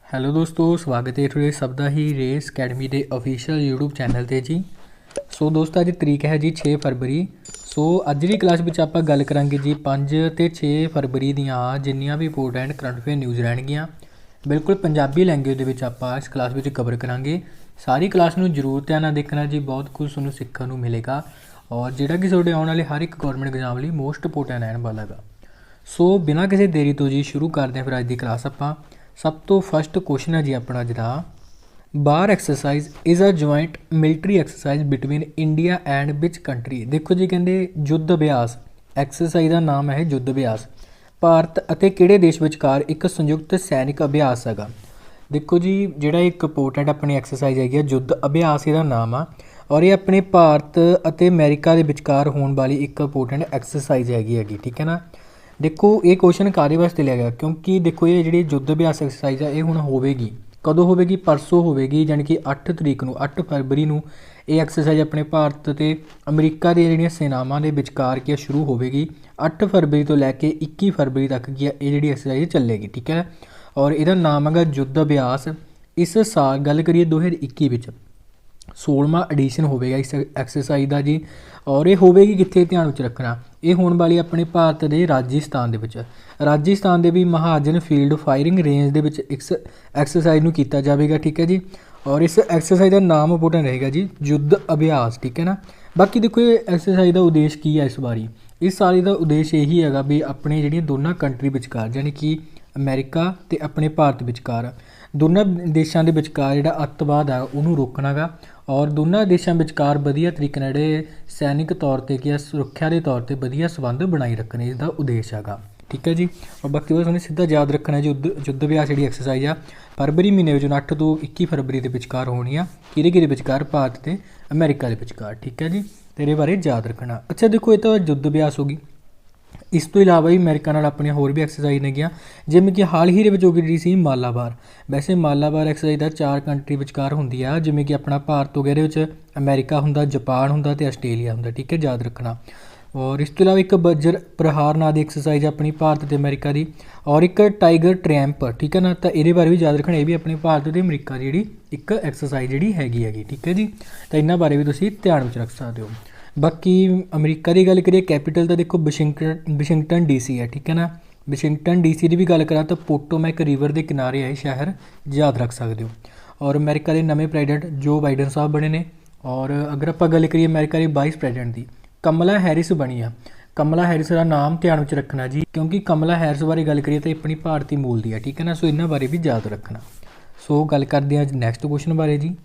Hello ਦੋਸਤੋ, ਸਵਾਗਤ ਹੈ ਤੁਹਾਡੇ ਸਭ ਦਾ ਹੀ ਰੇਸ ਅਕੈਡਮੀ ਦੇ ਅਫੀਸ਼ੀਅਲ YouTube ਚੈਨਲ 'ਤੇ ਜੀ। ਸੋ ਦੋਸਤੋ, ਅੱਜ ਤਰੀਕ ਹੈ ਜੀ 6 ਫਰਵਰੀ। ਸੋ ਅੱਜ ਦੀ ਕਲਾਸ ਵਿੱਚ ਆਪਾਂ ਗੱਲ ਕਰਾਂਗੇ ਜੀ 5 ਅਤੇ 6 ਫਰਵਰੀ ਦੀਆਂ ਜਿੰਨੀਆਂ ਵੀ ਇੰਪੋਰਟੈਂਟ ਕਰੰਟ ਅਫੇਅਰ ਨਿਊਜ਼ ਰਹਿਣਗੀਆਂ, ਬਿਲਕੁਲ ਪੰਜਾਬੀ ਲੈਂਗੁਏਜ ਦੇ ਵਿੱਚ ਆਪਾਂ ਇਸ ਕਲਾਸ ਵਿੱਚ ਕਵਰ ਕਰਾਂਗੇ। ਸਾਰੀ ਕਲਾਸ ਨੂੰ ਜ਼ਰੂਰ ਧਿਆਨ ਨਾਲ ਦੇਖਣਾ ਜੀ, ਬਹੁਤ ਕੁਝ ਤੁਹਾਨੂੰ ਸਿੱਖਣ ਨੂੰ ਮਿਲੇਗਾ ਔਰ ਜਿਹੜਾ ਕਿ ਤੁਹਾਡੇ ਆਉਣ ਵਾਲੇ ਹਰ ਇੱਕ ਗੌਰਮੈਂਟ ਐਗਜ਼ਾਮ ਲਈ ਮੋਸਟ ਇੰਪੋਰਟੈਂਟ ਰਹਿਣ ਵਾਲਾ ਹੈਗਾ। ਸੋ ਬਿਨਾਂ ਕਿਸੇ ਦੇਰੀ ਤੋਂ ਜੀ ਸ਼ੁਰੂ ਕਰਦੇ ਹਾਂ ਫਿਰ ਅੱਜ ਦੀ ਕਲਾਸ। ਆਪਾਂ ਸਭ ਤੋਂ ਫਸਟ ਕੁਐਸਚਨ ਹੈ ਜੀ ਆਪਣਾ ਜਿਹੜਾ ਬਾਰ exercise is a joint military exercise between India and which country. ਦੇਖੋ ਜੀ, ਕਹਿੰਦੇ ਯੁੱਧ ਅਭਿਆਸ, ਐਕਸਰਸਾਈਜ਼ ਦਾ ਨਾਮ ਹੈ ਯੁੱਧ ਅਭਿਆਸ, ਭਾਰਤ ਅਤੇ ਕਿਹੜੇ ਦੇਸ਼ ਵਿਚਕਾਰ ਇੱਕ ਸੰਯੁਕਤ ਸੈਨਿਕ ਅਭਿਆਸ ਹੈਗਾ। ਦੇਖੋ ਜੀ, ਜਿਹੜਾ ਇੱਕ ਇੰਪੋਰਟੈਂਟ ਆਪਣੀ ਐਕਸਰਸਾਈਜ਼ ਹੈਗੀ ਆ ਯੁੱਧ ਅਭਿਆਸ, ਇਹਦਾ ਨਾਮ ਆ ਔਰ ਇਹ ਆਪਣੇ ਭਾਰਤ ਅਤੇ ਅਮਰੀਕਾ ਦੇ ਵਿਚਕਾਰ ਹੋਣ ਵਾਲੀ ਇੱਕ ਇੰਪੋਰਟੈਂਟ ਐਕਸਰਸਾਈਜ਼ ਹੈਗੀ, ਠੀਕ ਹੈ ਨਾ। ਦੇਖੋ ਇਹ ਕੁਐਸਚਨ ਕਾਹਦੇ ਵਾਸਤੇ ਲਿਆ ਗਿਆ, ਕਿਉਂਕਿ ਦੇਖੋ ਇਹ ਜਿਹੜੀ ਯੁੱਧ ਅਭਿਆਸ ਐਕਸਰਸਾਈਜ਼ ਆ ਇਹ ਹੁਣ ਹੋਵੇਗੀ, ਕਦੋਂ ਹੋਵੇਗੀ? ਪਰਸੋਂ ਹੋਵੇਗੀ, ਯਾਨੀ ਕਿ 8 ਤਰੀਕ ਨੂੰ, 8 ਫਰਵਰੀ ਨੂੰ ਇਹ ਐਕਸਰਸਾਈਜ਼ ਆਪਣੇ ਭਾਰਤ ਅਤੇ ਅਮਰੀਕਾ ਦੀਆਂ ਜਿਹੜੀਆਂ ਸੈਨਾਵਾਂ ਦੇ ਵਿਚਕਾਰ ਕੀ ਸ਼ੁਰੂ ਹੋਵੇਗੀ। 8 ਫਰਵਰੀ ਤੋਂ ਲੈ ਕੇ 21 ਫਰਵਰੀ ਤੱਕ ਕੀ ਇਹ ਜਿਹੜੀ ਐਕਸਰਸਾਈਜ਼ ਚੱਲੇਗੀ, ਠੀਕ ਹੈ। ਔਰ ਇਹਦਾ ਨਾਮ ਹੈਗਾ ਯੁੱਧ ਅਭਿਆਸ। ਇਸ ਸਾਲ ਗੱਲ ਕਰੀਏ 2021 ਵਿੱਚ 16ਵਾਂ ਐਡੀਸ਼ਨ ਹੋਵੇਗਾ ਇਸ ਐਕਸਰਸਾਈਜ਼ ਦਾ ਜੀ। ਔਰ ਇਹ ਹੋਵੇਗੀ ਕਿੱਥੇ, ਧਿਆਨ ਵਿੱਚ ਰੱਖਣਾ, ਇਹ ਹੋਣ ਵਾਲੀ ਆਪਣੇ ਭਾਰਤ ਦੇ ਰਾਜਸਥਾਨ ਦੇ ਵਿੱਚ, ਰਾਜਸਥਾਨ ਦੇ ਵੀ ਮਹਾਜਨ ਫੀਲਡ ਫਾਇਰਿੰਗ ਰੇਂਜ ਦੇ ਵਿੱਚ ਇਸ ਐਕਸਰਸਾਈਜ਼ ਨੂੰ ਕੀਤਾ ਜਾਵੇਗਾ, ਠੀਕ ਹੈ ਜੀ। ਔਰ ਇਸ ਐਕਸਰਸਾਈਜ਼ ਦਾ ਨਾਮ ਇੰਪੋਰਟੈਂਟ ਰਹੇਗਾ ਜੀ ਯੁੱਧ ਅਭਿਆਸ, ਠੀਕ ਹੈ ਨਾ। ਬਾਕੀ ਦੇਖੋ ਇਹ ਐਕਸਰਸਾਈਜ਼ ਦਾ ਉਦੇਸ਼ ਕੀ ਹੈ ਇਸ ਵਾਰੀ, ਇਸ ਸਾਲ ਦਾ ਉਦੇਸ਼ ਇਹੀ ਹੈਗਾ ਵੀ ਆਪਣੇ ਜਿਹੜੀਆਂ ਦੋਨਾਂ ਕੰਟਰੀ ਵਿਚਕਾਰ, ਯਾਨੀ ਕਿ ਅਮਰੀਕਾ ਅਤੇ ਆਪਣੇ ਭਾਰਤ ਵਿਚਕਾਰ, ਦੋਨਾਂ ਦੇਸ਼ਾਂ ਦੇ ਵਿਚਕਾਰ ਜਿਹੜਾ ਅੱਤਵਾਦ ਹੈ ਉਹਨੂੰ ਰੋਕਣਾ ਗਾ ਔਰ ਦੋਨਾਂ ਦੇਸ਼ਾਂ ਵਿਚਕਾਰ ਵਧੀਆ ਤਰੀਕੇ ਨਾਲ ਜਿਹੜੇ ਸੈਨਿਕ ਤੌਰ 'ਤੇ ਕੀ ਸੁਰੱਖਿਆ ਦੇ ਤੌਰ 'ਤੇ ਵਧੀਆ ਸੰਬੰਧ ਬਣਾਈ ਰੱਖਣੇ, ਇਸ ਦਾ ਉਦੇਸ਼ ਹੈਗਾ, ਠੀਕ ਹੈ ਜੀ। ਔਰ ਬਾਕੀ ਉਹ ਤੁਹਾਨੂੰ ਸਿੱਧਾ ਯਾਦ ਰੱਖਣਾ ਜੀ, ਯੁੱਧ ਅਭਿਆਸ ਜਿਹੜੀ ਐਕਸਰਸਾਈਜ਼ ਆ ਫਰਵਰੀ ਮਹੀਨੇ ਵਿੱਚ 8 ਤੋਂ 21 ਫਰਵਰੀ ਦੇ ਵਿਚਕਾਰ ਹੋਣੀ ਆ, ਕਿਹਦੇ ਵਿਚਕਾਰ? ਭਾਰਤ ਅਤੇ ਅਮਰੀਕਾ ਦੇ ਵਿਚਕਾਰ, ਠੀਕ ਹੈ ਜੀ। ਤੇਰੇ ਬਾਰੇ ਯਾਦ ਰੱਖਣਾ। ਅੱਛਾ ਦੇਖੋ, ਇਹ ਤਾਂ ਯੁੱਧ ਅਭਿਆਸ ਹੋ ਗਈ। ਇਸ ਤੋਂ ਇਲਾਵਾ ਵੀ ਅਮਰੀਕਾ ਨਾਲ ਆਪਣੀਆਂ ਹੋਰ ਵੀ ਐਕਸਰਸਾਈਜ਼ ਨੇਗੀਆਂ, ਜਿਵੇਂ ਕਿ ਹਾਲ ਹੀ ਦੇ ਵਿੱਚ ਹੋ ਗਈ ਜਿਹੜੀ ਸੀ ਮਾਲਾਬਾਰ। ਵੈਸੇ ਮਾਲਾਬਾਰ ਐਕਸਰਸਾਈਜ਼ ਦਾ 4 ਕੰਟਰੀ ਵਿਚਕਾਰ ਹੁੰਦੀ ਆ, ਜਿਵੇਂ ਕਿ ਆਪਣਾ ਭਾਰਤ ਹੋ ਗਿਆ, ਇਹਦੇ ਵਿੱਚ ਅਮਰੀਕਾ ਹੁੰਦਾ, ਜਾਪਾਨ ਹੁੰਦਾ ਅਤੇ ਆਸਟ੍ਰੇਲੀਆ ਹੁੰਦਾ, ਠੀਕ ਹੈ, ਯਾਦ ਰੱਖਣਾ। ਔਰ ਇਸ ਤੋਂ ਇਲਾਵਾ ਇੱਕ ਵਜਰ ਪ੍ਰਹਾਰ ਨਾਂ ਦੀ ਐਕਸਰਸਾਈਜ਼ ਆਪਣੀ ਭਾਰਤ ਅਤੇ ਅਮਰੀਕਾ ਦੀ, ਔਰ ਇੱਕ ਟਾਈਗਰ ਟ੍ਰੈਂਪ, ਠੀਕ ਹੈ ਨਾ। ਤਾਂ ਇਹਦੇ ਬਾਰੇ ਵੀ ਯਾਦ ਰੱਖਣਾ, ਇਹ ਵੀ ਆਪਣੇ ਭਾਰਤ ਅਤੇ ਅਮਰੀਕਾ ਦੀ ਜਿਹੜੀ ਇੱਕ ਐਕਸਰਸਾਈਜ਼ ਜਿਹੜੀ ਹੈਗੀ, ਠੀਕ ਹੈ ਜੀ। ਤਾਂ ਇਹਨਾਂ ਬਾਰੇ ਵੀ ਤੁਸੀਂ ਧਿਆਨ ਵਿੱਚ ਰੱਖ ਸਕਦੇ ਹੋ। ਬਾਕੀ ਅਮਰੀਕਾ ਦੀ ਗੱਲ ਕਰੀਏ, ਕੈਪੀਟਲ ਤਾਂ ਦੇਖੋ ਵਾਸ਼ਿੰਗਟਨ DC ਹੈ, ਠੀਕ ਹੈ ਨਾ। ਵਾਸ਼ਿੰਗਟਨ DC ਦੀ ਵੀ ਗੱਲ ਕਰਾਂ ਤਾਂ ਪੋਟੋਮੈਕ ਰਿਵਰ ਦੇ ਕਿਨਾਰੇ ਹੈ ਸ਼ਹਿਰ, ਯਾਦ ਰੱਖ ਸਕਦੇ ਹੋ। ਔਰ ਅਮਰੀਕਾ ਦੇ ਨਵੇਂ ਪ੍ਰੈਜ਼ੀਡੈਂਟ ਜੋ ਬਾਈਡਨ ਸਾਹਿਬ ਬਣੇ ਨੇ। ਔਰ ਅਗਰ ਆਪਾਂ ਗੱਲ ਕਰੀਏ ਅਮਰੀਕਾ ਦੇ ਵਾਈਸ ਪ੍ਰੈਜ਼ੀਡੈਂਟ ਦੀ, ਕਮਲਾ ਹੈਰਿਸ ਬਣੀ ਆ। ਕਮਲਾ ਹੈਰਿਸ ਦਾ ਨਾਮ ਧਿਆਨ ਵਿੱਚ ਰੱਖਣਾ ਜੀ, ਕਿਉਂਕਿ ਕਮਲਾ ਹੈਰਿਸ ਬਾਰੇ ਗੱਲ ਕਰੀਏ ਤਾਂ ਆਪਣੀ ਭਾਰਤੀ ਮੂਲ ਦੀ ਹੈ, ਠੀਕ ਹੈ ਨਾ। ਸੋ ਇਹਨਾਂ ਬਾਰੇ ਵੀ ਯਾਦ ਰੱਖਣਾ। ਸੋ ਗੱਲ ਕਰਦੇ ਹਾਂ ਨੈਕਸਟ ਕੁਐਸਚਨ ਬਾਰੇ ਜੀ।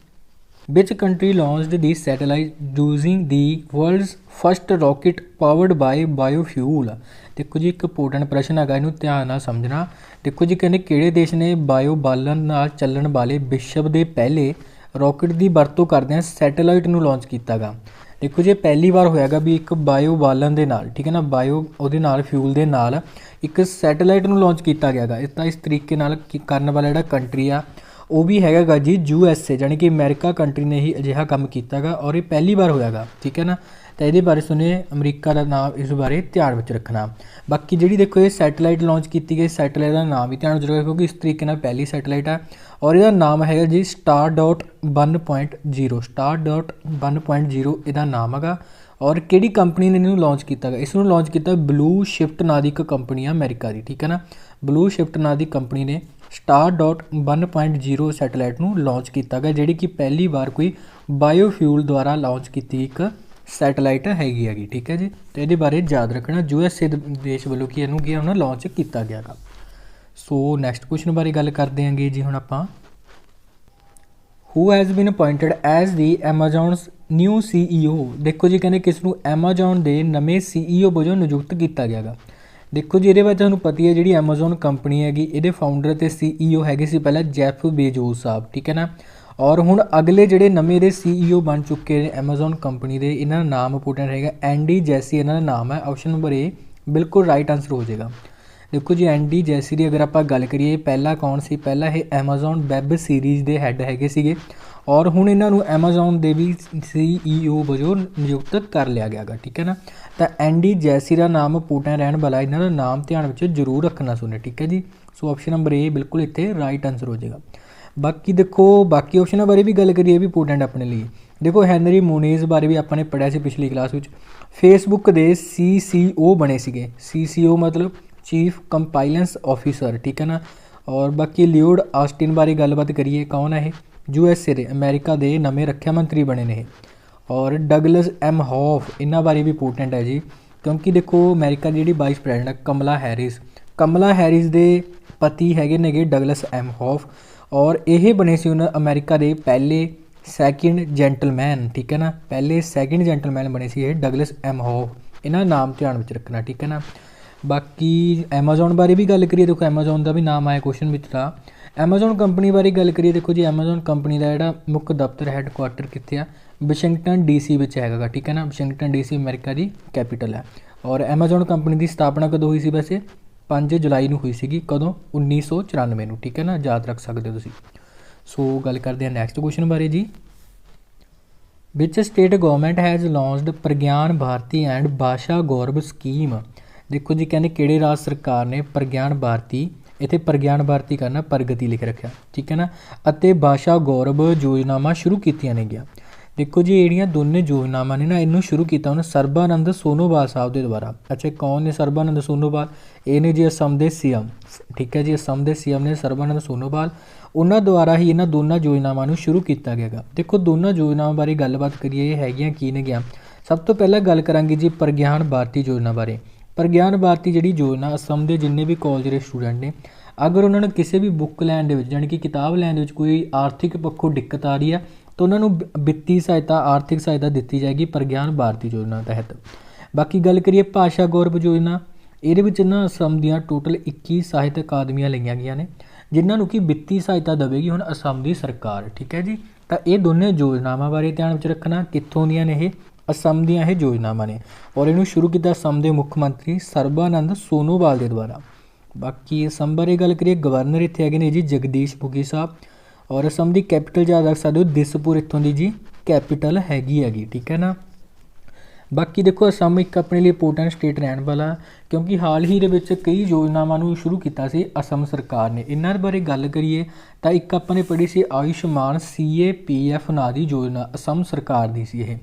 Which country launched the satellite using the world's first rocket powered by biofuel. ਦੇਖੋ ਜੀ, ਇੱਕ ਇੰਪੋਰਟੈਂਟ ਪ੍ਰਸ਼ਨ ਹੈਗਾ, ਇਹਨੂੰ ਧਿਆਨ ਨਾਲ ਸਮਝਣਾ। ਦੇਖੋ ਜੀ, ਕਹਿੰਦੇ ਕਿਹੜੇ ਦੇਸ਼ ਨੇ ਬਾਇਓ ਬਾਲਣ ਨਾਲ ਚੱਲਣ ਵਾਲੇ ਵਿਸ਼ਵ ਦੇ ਪਹਿਲੇ ਰॉकेट ਦੀ ਵਰਤੋਂ ਕਰਦਿਆਂ ਸੈਟੇਲਾਈਟ ਨੂੰ ਲਾਂਚ ਕੀਤਾ ਗਾ। ਦੇਖੋ ਜੀ, ਪਹਿਲੀ ਵਾਰ ਹੋਇਆਗਾ ਵੀ ਇੱਕ ਬਾਇਓ ਬਾਲਣ ਦੇ ਨਾਲ, ਠੀਕ ਹੈ ਨਾ, ਬਾਇਓ ਉਹਦੇ ਨਾਲ ਫਿਊਲ ਦੇ ਨਾਲ ਇੱਕ ਸੈਟੇਲਾਈਟ ਨੂੰ ਲਾਂਚ ਕੀਤਾ ਗਿਆ ਗਾ। ਇਹ ਤਾਂ ਇਸ ਤਰੀਕੇ ਨਾਲ ਕਰਨ ਵਾਲਾ ਜਿਹੜਾ ਕੰਟਰੀ ਆ ਉਹ ਵੀ ਹੈਗਾ ਜੀ USA, ਜਾਣੀ ਕਿ ਅਮਰੀਕਾ ਕੰਟਰੀ ਨੇ ਹੀ ਅਜਿਹਾ ਕੰਮ ਕੀਤਾ ਗਾ ਔਰ ਇਹ ਪਹਿਲੀ ਵਾਰ ਹੋਇਆਗਾ, ਠੀਕ ਹੈ ਨਾ। ਤਾਂ ਇਹਦੇ ਬਾਰੇ ਸੁਣਿਏ, ਅਮਰੀਕਾ ਦਾ ਨਾਮ ਇਸ ਬਾਰੇ ਧਿਆਨ ਵਿੱਚ ਰੱਖਣਾ। ਬਾਕੀ ਜਿਹੜੀ ਦੇਖੋ ਇਹ ਸੈਟੇਲਾਈਟ ਲਾਂਚ ਕੀਤੀ ਗਈ, ਸੈਟੇਲਾਈਟ ਦਾ ਨਾਮ ਵੀ ਧਿਆਨ ਵਿੱਚ ਰੱਖਣਾ, ਕਿਉਂਕਿ ਇਸ ਤਰੀਕੇ ਨਾਲ ਪਹਿਲੀ ਸੈਟੇਲਾਈਟ ਆ ਔਰ ਇਹਦਾ ਨਾਮ ਹੈਗਾ ਜੀ Star.1.0, Star.1.0 ਇਹਦਾ ਨਾਮ ਹੈਗਾ। ਔਰ ਕਿਹੜੀ ਕੰਪਨੀ ਨੇ ਇਹਨੂੰ ਲਾਂਚ ਕੀਤਾ ਗਾ? ਇਸ ਨੂੰ ਲਾਂਚ ਕੀਤਾ ਬਲੂ ਸ਼ਿਫਟ ਨਾਂ ਦੀ ਇੱਕ ਕੰਪਨੀ ਆ ਅਮਰੀਕਾ ਦੀ, ਠੀਕ ਹੈ ਨਾ। ਬਲੂ ਸ਼ਿਫਟ ਨਾਂ ਦੀ ਕੰਪਨੀ ਨੇ Star.1.0 ਸੈਟੇਲਾਈਟ ਨੂੰ ਲਾਂਚ ਕੀਤਾ ਗਿਆ, ਜਿਹੜੀ ਕਿ ਪਹਿਲੀ ਵਾਰ ਕੋਈ ਬਾਇਓਫਿਊਲ ਦੁਆਰਾ ਲਾਂਚ ਕੀਤੀ ਇੱਕ ਸੈਟੇਲਾਈਟ ਹੈਗੀ, ਠੀਕ ਹੈ ਜੀ। ਅਤੇ ਇਹਦੇ ਬਾਰੇ ਯਾਦ ਰੱਖਣਾ, USA ਦੇਸ਼ ਵੱਲੋਂ ਕੀ ਇਹਨੂੰ ਕੀ ਉਹਨਾਂ ਲਾਂਚ ਕੀਤਾ ਗਿਆ ਗਾ। ਸੋ ਨੈਕਸਟ ਕੁਐਸਚਨ ਬਾਰੇ ਗੱਲ ਕਰਦੇ ਹਾਂਗੇ ਜੀ ਹੁਣ ਆਪਾਂ। Who has been ਅਪੁਆਇੰਟਡ as the ਐਮਾਜ਼ੋਨਸ new CEO। ਦੇਖੋ ਜੀ, ਕਹਿੰਦੇ ਕਿਸ ਨੂੰ ਐਮਾਜ਼ੋਨ ਦੇ ਨਵੇਂ CEO ਵਜੋਂ ਨਿਯੁਕਤ ਕੀਤਾ ਗਿਆ ਗਾ। ਦੇਖੋ ਜੀ, ਇਹਦੇ ਬਾਰੇ ਤੁਹਾਨੂੰ ਪਤਾ ਹੀ ਹੈ, ਜਿਹੜੀ ਐਮਾਜ਼ੋਨ ਕੰਪਨੀ ਹੈਗੀ ਇਹਦੇ ਫਾਊਂਡਰ ਅਤੇ CEO ਹੈਗੇ ਸੀ ਪਹਿਲਾਂ ਜੈਫ ਬੇਜੋਸ ਸਾਹਿਬ, ਠੀਕ ਹੈ ਨਾ। ਔਰ ਹੁਣ ਅਗਲੇ ਜਿਹੜੇ ਨਵੇਂ ਇਹਦੇ CEO ਬਣ ਚੁੱਕੇ ਨੇ ਐਮਾਜ਼ੋਨ ਕੰਪਨੀ ਦੇ, ਇਹਨਾਂ ਦਾ ਨਾਮ ਇੰਪੋਰਟੈਂਟ ਰਹੇਗਾ ਐਂਡੀ ਜੈਸੀ, ਇਹਨਾਂ ਦਾ ਨਾਮ ਹੈ। ਆਪਸ਼ਨ ਨੰਬਰ A ਬਿਲਕੁਲ ਰਾਈਟ ਆਨਸਰ ਹੋ ਜਾਏਗਾ। देखो जी एन डी जैसी ਦੀ अगर ਆਪਾਂ ਗੱਲ ਕਰੀਏ ਪਹਿਲਾ ਕੌਣ ਸੀ, ਪਹਿਲਾ ਇਹ ਐਮਾਜ਼ੋਨ ਵੈਬ ਸੀਰੀਜ਼ ਦੇ ਹੈੱਡ ਹੈਗੇ ਸੀਗੇ ਔਰ ਹੁਣ ਇਹਨਾਂ ਨੂੰ ਐਮਾਜ਼ੋਨ ਦੇ ਵੀ CEO ਵਜੋਂ ਨਿਯੁਕਤ ਕਰ ਲਿਆ ਗਿਆ ਗਾ, ਠੀਕ ਹੈ ਨਾ। ਤਾਂ ਐਂਡੀ ਜੈਸੀ ਦਾ ਨਾਮ ਪੁਟਿਨ ਰਹਿਣ ਵਾਲਾ, ਇਹਨਾਂ ਦਾ ਨਾਮ ਧਿਆਨ ਵਿੱਚ ਜ਼ਰੂਰ ਰੱਖਣਾ ਸੁਣੇ, ਠੀਕ ਹੈ ਜੀ। ਸੋ ਆਪਸ਼ਨ ਨੰਬਰ ਏ ਬਿਲਕੁਲ ਇੱਥੇ ਰਾਈਟ ਆਨਸਰ ਹੋ ਜਾਏਗਾ। ਬਾਕੀ ਦੇਖੋ ਬਾਕੀ ਆਪਸ਼ਨਾਂ ਬਾਰੇ ਵੀ ਗੱਲ ਕਰੀਏ ਵੀ ਇੰਪੋਰਟੈਂਟ ਆਪਣੇ ਲਈ। ਦੇਖੋ ਹੈਨਰੀ ਮੋਨੇਜ਼ ਬਾਰੇ ਵੀ ਆਪਾਂ ਨੇ ਪੜ੍ਹਿਆ ਸੀ ਪਿਛਲੀ ਕਲਾਸ ਵਿੱਚ, ਫੇਸਬੁੱਕ ਦੇ CCO ਬਣੇ ਸੀਗੇ। CCO ਮਤਲਬ ਚੀਫ ਕੰਪਾਈਲੈਂਸ ਆਫਿਸਰ, ਠੀਕ ਹੈ ਨਾ। ਔਰ ਬਾਕੀ ਲਿਓਡ ਆਸਟਿਨ ਬਾਰੇ ਗੱਲਬਾਤ ਕਰੀਏ, ਕੌਣ ਹੈ ਇਹ, USA ਦੇ ਅਮਰੀਕਾ ਦੇ ਨਵੇਂ ਰੱਖਿਆ ਮੰਤਰੀ ਬਣੇ ਨੇ ਇਹ। ਔਰ ਡਗਲਸ M ਹੌਫ, ਇਹਨਾਂ ਬਾਰੇ ਵੀ ਇੰਪੋਰਟੈਂਟ ਹੈ ਜੀ, ਕਿਉਂਕਿ ਦੇਖੋ ਅਮਰੀਕਾ ਦੀ ਜਿਹੜੀ ਵਾਈਸ ਪ੍ਰੈਜ਼ੀਡੈਂਟ ਹੈ ਕਮਲਾ ਹੈਰਿਸ ਦੇ ਪਤੀ ਹੈਗੇ ਨੇਗੇ ਡਗਲਸ M ਹੌਫ ਔਰ ਇਹ ਬਣੇ ਸੀ ਉਹਨਾਂ ਅਮਰੀਕਾ ਦੇ ਪਹਿਲੇ ਸੈਕਿੰਡ ਜੈਂਟਲਮੈਨ, ਠੀਕ ਹੈ ਨਾ। ਪਹਿਲੇ ਸੈਕਿੰਡ ਜੈਂਟਲਮੈਨ ਬਣੇ ਸੀ ਇਹ ਡਗਲਸ M ਹੌਫ, ਇਹਨਾਂ ਦਾ ਨਾਮ ਧਿਆਨ ਵਿੱਚ ਰੱਖਣਾ, ਠੀਕ ਹੈ ਨਾ। ਬਾਕੀ ਐਮਾਜ਼ੋਨ ਬਾਰੇ ਵੀ ਗੱਲ ਕਰੀਏ, ਦੇਖੋ ਐਮਾਜ਼ੋਨ ਦਾ ਵੀ ਨਾਮ ਆਇਆ ਕੁਐਸਚਨ ਵਿੱਚ। ਤਾਂ ਐਮਾਜ਼ੋਨ ਕੰਪਨੀ ਬਾਰੇ ਗੱਲ ਕਰੀਏ, ਦੇਖੋ ਜੀ ਐਮਾਜ਼ੋਨ ਕੰਪਨੀ ਦਾ ਜਿਹੜਾ ਮੁੱਖ ਦਫ਼ਤਰ ਹੈੱਡਕੁਆਟਰ ਕਿੱਥੇ ਆ, ਵਾਸ਼ਿੰਗਟਨ DC ਵਿੱਚ ਹੈਗਾ, ਠੀਕ ਹੈ ਨਾ। ਵਾਸ਼ਿੰਗਟਨ DC ਅਮਰੀਕਾ ਦੀ ਕੈਪੀਟਲ ਹੈ। ਔਰ ਐਮਾਜ਼ੋਨ ਕੰਪਨੀ ਦੀ ਸਥਾਪਨਾ ਕਦੋਂ ਹੋਈ ਸੀ ਵੈਸੇ, 5 ਜੁਲਾਈ ਨੂੰ ਹੋਈ ਸੀਗੀ, ਕਦੋਂ, 1994 ਨੂੰ, ਠੀਕ ਹੈ ਨਾ, ਯਾਦ ਰੱਖ ਸਕਦੇ ਹੋ ਤੁਸੀਂ। ਸੋ ਗੱਲ ਕਰਦੇ ਹਾਂ ਨੈਕਸਟ ਕੁਐਸਚਨ ਬਾਰੇ ਜੀ। Which state government has launched Pragyan Bharati and Bhasha Gaurav scheme. ਦੇਖੋ ਜੀ ਕਹਿੰਦੇ ਕਿਹੜੇ ਰਾਜ ਸਰਕਾਰ ਨੇ ਪ੍ਰਗਿਆਨ ਭਾਰਤੀ, ਇੱਥੇ ਪ੍ਰਗਿਆਨ ਭਾਰਤੀ ਕਰਨਾ ਪ੍ਰਗਤੀ ਲਿਖ ਰੱਖਿਆ, ਠੀਕ ਹੈ ਨਾ, ਅਤੇ ਭਾਸ਼ਾ ਗੌਰਵ ਯੋਜਨਾਵਾਂ ਸ਼ੁਰੂ ਕੀਤੀਆਂ ਨੇਗੀਆਂ। ਦੇਖੋ ਜੀ ਜਿਹੜੀਆਂ ਦੋਨੇ ਯੋਜਨਾਵਾਂ ਨੇ ਨਾ, ਇਹਨੂੰ ਸ਼ੁਰੂ ਕੀਤਾ ਉਹਨੇ ਸਰਬਾਨੰਦ ਸੋਨੋਵਾਲ ਸਾਹਿਬ ਦੇ ਦੁਆਰਾ। ਅੱਛਾ ਕੌਣ ਨੇ ਸਰਬਾਨੰਦ ਸੋਨੋਵਾਲ, ਇਹ ਨੇ ਜੀ ਅਸਮ ਦੇ CM, ਠੀਕ ਹੈ ਜੀ, ਅਸਮ ਦੇ CM ਨੇ ਸਰਬਾਨੰਦ ਸੋਨੋਵਾਲ, ਉਹਨਾਂ ਦੁਆਰਾ ਹੀ ਇਹਨਾਂ ਦੋਨਾਂ ਯੋਜਨਾਵਾਂ ਨੂੰ ਸ਼ੁਰੂ ਕੀਤਾ ਗਿਆ ਗਾ। ਦੇਖੋ ਦੋਨਾਂ ਯੋਜਨਾਵਾਂ ਬਾਰੇ ਗੱਲਬਾਤ ਕਰੀਏ, ਇਹ ਹੈਗੀਆਂ ਕੀ ਨੇਗੀਆਂ। ਸਭ ਤੋਂ ਪਹਿਲਾਂ ਗੱਲ ਕਰਾਂਗੇ ਜੀ ਪ੍ਰਗਿਆਨ ਭਾਰਤੀ ਯੋਜਨਾ ਬਾਰੇ। ਪ੍ਰਗਿਆਨ ਭਾਰਤੀ ਜਿਹੜੀ ਯੋਜਨਾ ਅਸਮ ਦੇ ਜਿੰਨੇ ਵੀ ਕਾਲਜ ਦੇ ਸਟੂਡੈਂਟ ਨੇ, ਅਗਰ ਉਹਨਾਂ ਨੂੰ ਕਿਸੇ ਵੀ ਬੁੱਕ ਲੈਣ ਦੇ ਵਿੱਚ, ਯਾਨੀ ਕਿ ਕਿਤਾਬ ਲੈਣ ਦੇ ਵਿੱਚ ਕੋਈ ਆਰਥਿਕ ਪੱਖੋਂ ਦਿੱਕਤ ਆ ਰਹੀ ਹੈ, ਤਾਂ ਉਹਨਾਂ ਨੂੰ ਵਿੱਤੀ ਸਹਾਇਤਾ, ਆਰਥਿਕ ਸਹਾਇਤਾ ਦਿੱਤੀ ਜਾਏਗੀ ਪ੍ਰਗਿਆਨ ਭਾਰਤੀ ਯੋਜਨਾ ਤਹਿਤ। ਬਾਕੀ ਗੱਲ ਕਰੀਏ ਭਾਸ਼ਾ ਗੌਰਵ ਯੋਜਨਾ, ਇਹਦੇ ਵਿੱਚ ਨਾ ਅਸਮ ਦੀਆਂ ਟੋਟਲ 21 ਸਾਹਿਤ ਅਕਾਦਮੀਆਂ ਲਈਆਂ ਗਈਆਂ ਨੇ, ਜਿਨ੍ਹਾਂ ਨੂੰ ਕਿ ਵਿੱਤੀ ਸਹਾਇਤਾ ਦੇਵੇਗੀ ਹੁਣ ਅਸਮ ਦੀ ਸਰਕਾਰ, ਠੀਕ ਹੈ ਜੀ। ਤਾਂ ਇਹ ਦੋਨੇ ਯੋਜਨਾਵਾਂ ਬਾਰੇ ਧਿਆਨ ਵਿੱਚ ਰੱਖਣਾ, ਕਿੱਥੋਂ ਦੀਆਂ ਨੇ ਇਹ, ਅਸਮ ਦੀਆਂ ਇਹ ਯੋਜਨਾਵਾਂ ਨੇ ਔਰ ਇਹਨੂੰ ਸ਼ੁਰੂ ਕੀਤਾ ਅਸਮ ਦੇ ਮੁੱਖ ਮੰਤਰੀ ਸਰਬਾਨੰਦ ਸੋਨੋਵਾਲ ਦੇ ਦੁਆਰਾ। ਬਾਕੀ ਅਸਮ ਬਾਰੇ ਗੱਲ ਕਰੀਏ, ਗਵਰਨਰ ਇੱਥੇ ਹੈਗੇ ਨੇ ਜੀ ਜਗਦੀਸ਼ ਮੁਖੀ ਸਾਹਿਬ ਔਰ ਅਸਮ ਦੀ ਕੈਪੀਟਲ ਯਾਦ ਰੱਖ ਸਕਦੇ ਹੋ ਦਿਸਪੁਰ, ਇੱਥੋਂ ਦੀ ਜੀ ਕੈਪੀਟਲ ਹੈਗੀ, ਠੀਕ ਹੈ ਨਾ। ਬਾਕੀ ਦੇਖੋ ਅਸਮ ਇੱਕ ਆਪਣੇ ਲਈ ਇੰਪੋਰਟੈਂਟ ਸਟੇਟ ਰਹਿਣ ਵਾਲਾ, ਕਿਉਂਕਿ ਹਾਲ ਹੀ ਦੇ ਵਿੱਚ ਕਈ ਯੋਜਨਾਵਾਂ ਨੂੰ ਸ਼ੁਰੂ ਕੀਤਾ ਸੀ ਅਸਮ ਸਰਕਾਰ ਨੇ। ਇਹਨਾਂ ਬਾਰੇ ਗੱਲ ਕਰੀਏ ਤਾਂ ਇੱਕ ਆਪਾਂ ਨੇ ਪੜ੍ਹੀ ਸੀ ਆਯੁਸ਼ਮਾਨ CAPF ਨਾਂ ਦੀ ਯੋਜਨਾ, ਅਸਮ ਸਰਕਾਰ ਦੀ ਸੀ ਇਹ।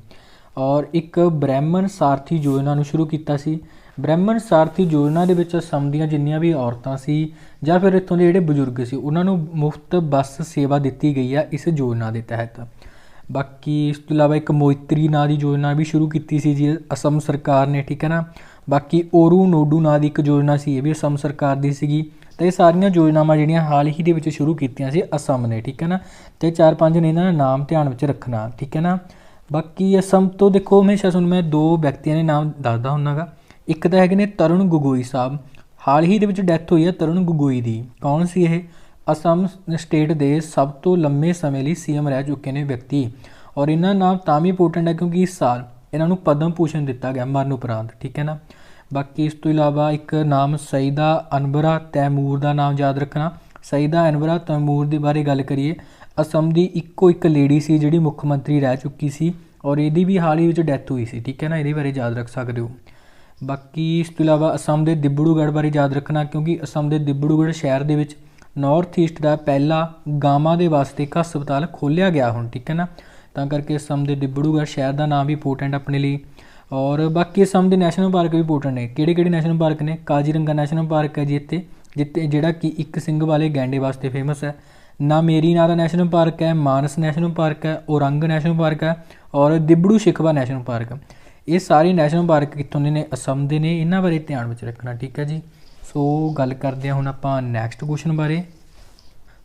ਔਰ ਇੱਕ ਬ੍ਰਹਿਮਣ ਸਾਰਥੀ ਯੋਜਨਾ ਨੂੰ ਸ਼ੁਰੂ ਕੀਤਾ ਸੀ। ਬ੍ਰਹਿਮਣ ਸਾਰਥੀ ਯੋਜਨਾ ਦੇ ਵਿੱਚ ਅਸਮ ਦੀਆਂ ਜਿੰਨੀਆਂ ਵੀ ਔਰਤਾਂ ਸੀ ਜਾਂ ਫਿਰ ਇੱਥੋਂ ਦੇ ਜਿਹੜੇ ਬਜ਼ੁਰਗ ਸੀ, ਉਹਨਾਂ ਨੂੰ ਮੁਫਤ ਬੱਸ ਸੇਵਾ ਦਿੱਤੀ ਗਈ ਆ ਇਸ ਯੋਜਨਾ ਦੇ ਤਹਿਤ। ਬਾਕੀ ਇਸ ਤੋਂ ਇਲਾਵਾ ਇੱਕ ਮੋਇਤਰੀ ਨਾਂ ਦੀ ਯੋਜਨਾ ਵੀ ਸ਼ੁਰੂ ਕੀਤੀ ਸੀ ਜੀ ਅਸਮ ਸਰਕਾਰ ਨੇ, ਠੀਕ ਹੈ ਨਾ। ਬਾਕੀ ਓਰੂ ਨੋਡੂ ਨਾਂ ਦੀ ਇੱਕ ਯੋਜਨਾ ਸੀ, ਇਹ ਵੀ ਅਸਮ ਸਰਕਾਰ ਦੀ ਸੀਗੀ। ਅਤੇ ਇਹ ਸਾਰੀਆਂ ਯੋਜਨਾਵਾਂ ਜਿਹੜੀਆਂ ਹਾਲ ਹੀ ਦੇ ਵਿੱਚ ਸ਼ੁਰੂ ਕੀਤੀਆਂ ਸੀ ਅਸਮ ਨੇ, ਠੀਕ ਹੈ ਨਾ। ਅਤੇ 4-5 ਨੇ ਇਹਨਾਂ ਦਾ ਨਾਮ ਧਿਆਨ ਵਿੱਚ ਰੱਖਣਾ, ਠੀਕ ਹੈ ਨਾ। ਬਾਕੀ ਅਸਮ ਤੋਂ ਦੇਖੋ ਹਮੇਸ਼ਾ ਤੁਹਾਨੂੰ ਮੈਂ 2 ਵਿਅਕਤੀਆਂ ਦੇ ਨਾਮ ਦੱਸਦਾ ਹੁੰਦਾ ਗਾ। ਇੱਕ ਤਾਂ ਹੈਗੇ ਨੇ ਤਰੁਣ ਗਗੋਈ ਸਾਹਿਬ, ਹਾਲ ਹੀ ਦੇ ਵਿੱਚ ਡੈਥ ਹੋਈ ਹੈ ਤਰੁਣ ਗਗੋਈ ਦੀ। ਕੌਣ ਸੀ ਇਹ, ਅਸਮ ਸਟੇਟ ਦੇ ਸਭ ਤੋਂ ਲੰਮੇ ਸਮੇਂ ਲਈ CM ਰਹਿ ਚੁੱਕੇ ਨੇ ਵਿਅਕਤੀ ਔਰ ਇਹਨਾਂ ਨਾਮ ਤਾਂ ਵੀ ਇੰਪੋਰਟੈਂਟ ਹੈ ਕਿਉਂਕਿ ਇਸ ਸਾਲ ਇਹਨਾਂ ਨੂੰ ਪਦਮ ਭੂਸ਼ਣ ਦਿੱਤਾ ਗਿਆ ਮਰਨ ਉਪਰੰਤ, ਠੀਕ ਹੈ ਨਾ। ਬਾਕੀ ਇਸ ਤੋਂ ਇਲਾਵਾ ਇੱਕ ਨਾਮ ਸਈਦਾ ਅਨਵਰਾ ਤੈਮੂਰ ਦਾ ਨਾਮ ਯਾਦ ਰੱਖਣਾ। ਸਈਦਾ ਅਨਵਰਾ ਤੈਮੂਰ ਦੇ ਬਾਰੇ ਗੱਲ ਕਰੀਏ, ਅਸਮ ਦੀ ਇੱਕੋ ਇੱਕ ਲੇਡੀ ਸੀ ਜਿਹੜੀ ਮੁੱਖ ਮੰਤਰੀ ਰਹਿ ਚੁੱਕੀ ਸੀ ਔਰ ਇਹਦੀ ਵੀ ਹਾਲ ਹੀ ਵਿੱਚ ਡੈਥ ਹੋਈ ਸੀ, ਠੀਕ ਹੈ ਨਾ, ਇਹਦੇ ਬਾਰੇ ਯਾਦ ਰੱਖ ਸਕਦੇ ਹੋ। ਬਾਕੀ ਇਸ ਤੋਂ ਇਲਾਵਾ ਅਸਮ ਦੇ ਦਿਬੜੂਗੜ੍ਹ ਬਾਰੇ ਯਾਦ ਰੱਖਣਾ, ਕਿਉਂਕਿ ਅਸਮ ਦੇ ਦਿਬੜੂਗੜ੍ਹ ਸ਼ਹਿਰ ਦੇ ਵਿੱਚ ਨਾਰਥ ਈਸਟ ਦਾ ਪਹਿਲਾ ਗਾਵਾਂ ਦੇ ਵਾਸਤੇ ਇੱਕ ਹਸਪਤਾਲ ਖੋਲ੍ਹਿਆ ਗਿਆ ਹੁਣ, ਠੀਕ ਹੈ ਨਾ। ਤਾਂ ਕਰਕੇ ਅਸਮ ਦੇ ਦਿਬੜੂਗੜ੍ਹ ਸ਼ਹਿਰ ਦਾ ਨਾਮ ਵੀ ਇੰਪੋਰਟੈਂਟ ਆਪਣੇ ਲਈ। ਔਰ ਬਾਕੀ ਅਸਮ ਦੇ ਨੈਸ਼ਨਲ ਪਾਰਕ ਵੀ ਇੰਪੋਰਟੈਂਟ ਨੇ। ਕਿਹੜੇ ਨੈਸ਼ਨਲ ਪਾਰਕ ਨੇ, ਕਾਜ਼ੀਰੰਗਾ ਨੈਸ਼ਨਲ ਪਾਰਕ ਹੈ ਜੀ ਇੱਥੇ, ਜਿੱਥੇ ਜਿਹੜਾ ਕਿ ਇੱਕ ਸਿੰਘ ਵਾਲੇ ਗੈਂਡੇ ਵਾਸਤੇ ਫੇਮਸ ਹੈ। ਨਾਮੇਰੀ ਨਾਂ ਦਾ ਨੈਸ਼ਨਲ ਪਾਰਕ ਹੈ, ਮਾਨਸ ਨੈਸ਼ਨਲ ਪਾਰਕ ਹੈ, ਔਰੰਗ ਨੈਸ਼ਨਲ ਪਾਰਕ ਹੈ ਔਰ ਦਿਬੜੂ ਸ਼ਿਖਵਾ ਨੈਸ਼ਨਲ ਪਾਰਕ। ਇਹ ਸਾਰੇ ਨੈਸ਼ਨਲ ਪਾਰਕ ਕਿੱਥੋਂ ਦੇ ਨੇ, ਅਸਮ ਦੇ ਨੇ। ਇਹਨਾਂ ਬਾਰੇ ਧਿਆਨ ਵਿੱਚ ਰੱਖਣਾ, ਠੀਕ ਹੈ ਜੀ। ਸੋ ਗੱਲ ਕਰਦੇ ਹਾਂ ਹੁਣ ਆਪਾਂ ਨੈਕਸਟ ਕੁਐਸਚਨ ਬਾਰੇ।